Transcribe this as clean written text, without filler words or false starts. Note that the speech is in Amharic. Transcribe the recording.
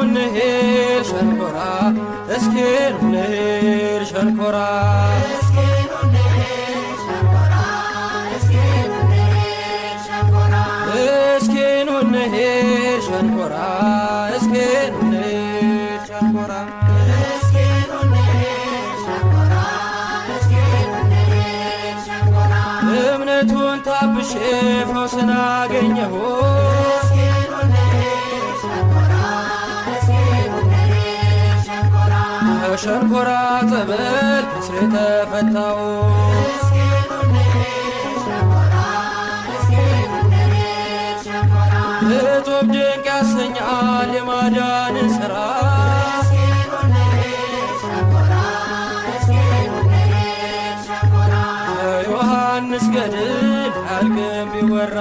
እንሂድ ሸንኮራ እስኪ እንሂድ ሸንኮራ እስኪ እንሂድ ሸንኮራ እስኪ እንሂድ ሸንኮራ እምነቱን ታብሼ ፈውስን አገኘሁ ሸንኮራ ጸበል ከስሬ ተፈታው እጹብ ድንቅ ያሰኛል የማዳንን ሥራ ዮሐንስ ገድል አያልቅም ቢወራ